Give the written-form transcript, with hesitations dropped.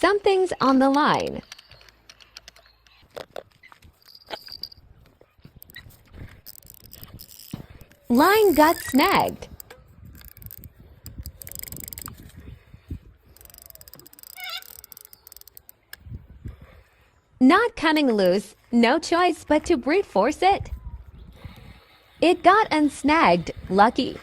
Something's on the line. Line got snagged. Not cutting loose, no choice but to brute force it. It got unsnagged, lucky.